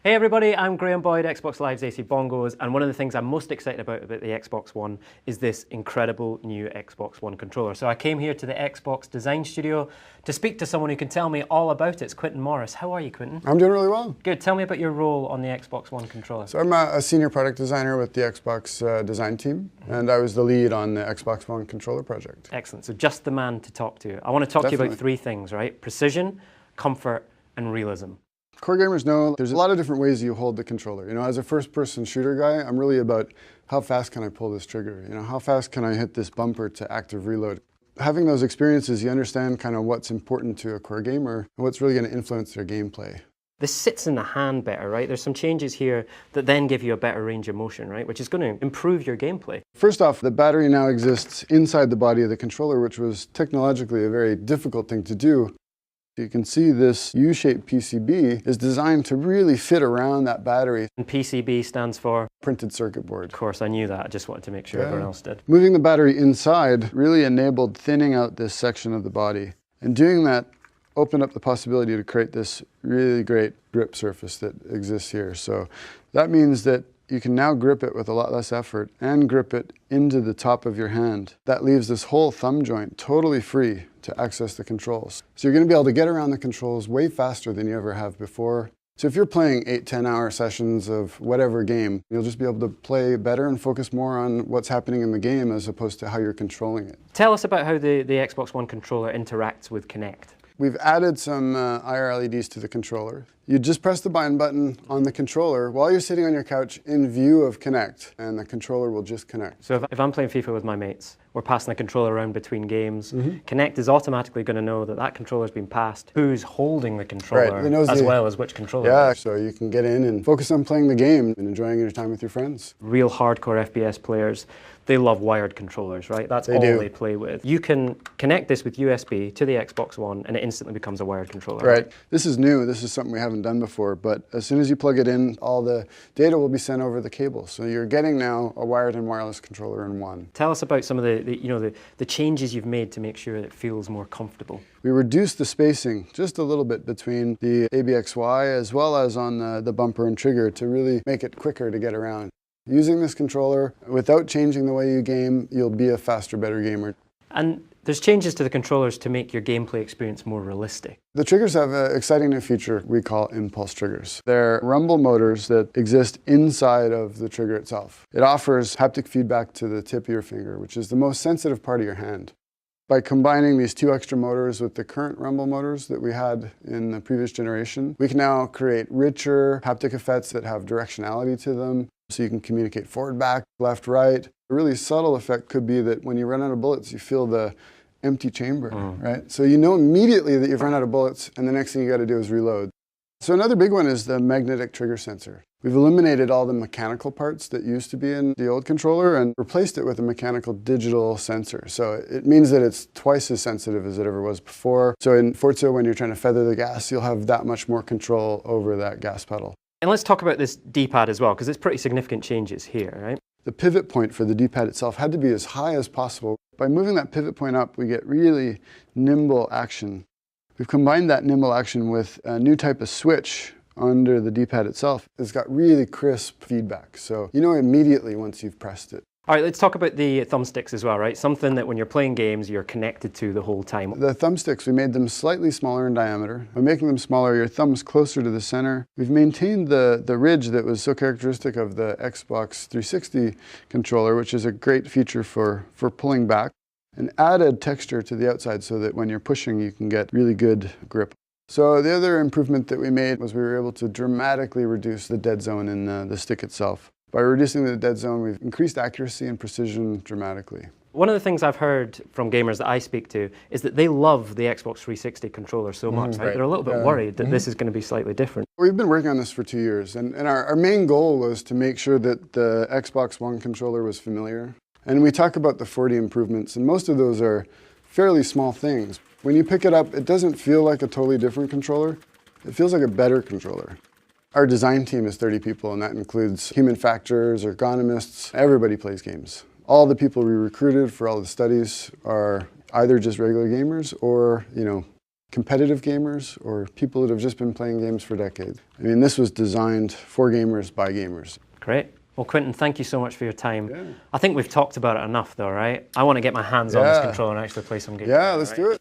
Hey everybody, I'm Graham Boyd, Xbox Live's AC Bongos, and one of the things I'm most excited about the Xbox One is this incredible new Xbox One controller. So I came here to the Xbox Design Studio to speak to someone who can tell me all about it. It's Quinton Morris. How are you, Quinton? I'm doing really well. Good. Tell me about your role on the Xbox One controller. So I'm a senior product designer with the Xbox design team, and I was the lead on the Xbox One controller project. Excellent. So just the man to talk to. I want to talk to you about three things, right? Precision, comfort, and realism. Core gamers know there's a lot of different ways you hold the controller. You know, as a first-person shooter guy, I'm really about how fast can I pull this trigger? You know, how fast can I hit this bumper to active reload? Having those experiences, you understand kind of what's important to a core gamer and what's really going to influence their gameplay. This sits in the hand better, right? There's some changes here that then give you a better range of motion, right? Which is going to improve your gameplay. First off, the battery now exists inside the body of the controller, which was technologically a very difficult thing to do. You can see this U-shaped PCB is designed to really fit around that battery. And PCB stands for? Printed circuit board. Of course, I knew that. I just wanted to make sure everyone else did. Moving the battery inside really enabled thinning out this section of the body. And doing that opened up the possibility to create this really great grip surface that exists here. So that means that you can now grip it with a lot less effort and grip it into the top of your hand. That leaves this whole thumb joint totally free to access the controls. So you're going to be able to get around the controls way faster than you ever have before. So if you're playing 8-10 hour sessions of whatever game, you'll just be able to play better and focus more on what's happening in the game as opposed to how you're controlling it. Tell us about how the Xbox One controller interacts with Kinect. We've added some IR LEDs to the controller. You just press the bind button on the controller while you're sitting on your couch in view of Kinect, and the controller will just connect. So if I'm playing FIFA with my mates, we're passing the controller around between games, Kinect is automatically going to know that that controller's been passed, who's holding the controller, as well as which controller. Yeah, so you can get in and focus on playing the game and enjoying your time with your friends. Real hardcore FPS players, they love wired controllers, right? That's all they play with. You can connect this with USB to the Xbox One and it instantly becomes a wired controller. Right. This is new. This is something we haven't done before, but as soon as you plug it in, all the data will be sent over the cable. So you're getting now a wired and wireless controller in one. Tell us about some of the changes you've made to make sure it feels more comfortable. We reduced the spacing just a little bit between the ABXY as well as on the bumper and trigger to really make it quicker to get around. Using this controller, without changing the way you game, you'll be a faster, better gamer. And there's changes to the controllers to make your gameplay experience more realistic. The triggers have an exciting new feature we call impulse triggers. They're rumble motors that exist inside of the trigger itself. It offers haptic feedback to the tip of your finger, which is the most sensitive part of your hand. By combining these two extra motors with the current rumble motors that we had in the previous generation, we can now create richer haptic effects that have directionality to them. So you can communicate forward, back, left, right. A really subtle effect could be that when you run out of bullets, you feel the empty chamber, right? So you know immediately that you've run out of bullets, and the next thing you got to do is reload. So another big one is the magnetic trigger sensor. We've eliminated all the mechanical parts that used to be in the old controller and replaced it with a mechanical digital sensor. So it means that it's twice as sensitive as it ever was before. So in Forza, when you're trying to feather the gas, you'll have that much more control over that gas pedal. And let's talk about this D-pad as well, because it's pretty significant changes here, right? The pivot point for the D-pad itself had to be as high as possible. By moving that pivot point up, we get really nimble action. We've combined that nimble action with a new type of switch under the D-pad itself. It's got really crisp feedback, so you know immediately once you've pressed it. All right, let's talk about the thumbsticks as well, right? Something that when you're playing games, you're connected to the whole time. The thumbsticks, we made them slightly smaller in diameter. By making them smaller, your thumb's closer to the center. We've maintained the ridge that was so characteristic of the Xbox 360 controller, which is a great feature for pulling back, and added texture to the outside so that when you're pushing, you can get really good grip. So the other improvement that we made was we were able to dramatically reduce the dead zone in the stick itself. By reducing the dead zone, we've increased accuracy and precision dramatically. One of the things I've heard from gamers that I speak to is that they love the Xbox 360 controller so much. Right? They're a little bit worried that this is going to be slightly different. We've been working on this for 2 years, and our main goal was to make sure that the Xbox One controller was familiar. And we talk about the 40 improvements, and most of those are fairly small things. When you pick it up, it doesn't feel like a totally different controller. It feels like a better controller. Our design team is 30 people, and that includes human factors, ergonomists. Everybody plays games. All the people we recruited for all the studies are either just regular gamers or, competitive gamers or people that have just been playing games for decades. I mean, this was designed for gamers by gamers. Great. Well, Quentin, thank you so much for your time. Yeah. I think we've talked about it enough, though, right? I want to get my hands on this controller and actually play some games. Yeah, let's do it.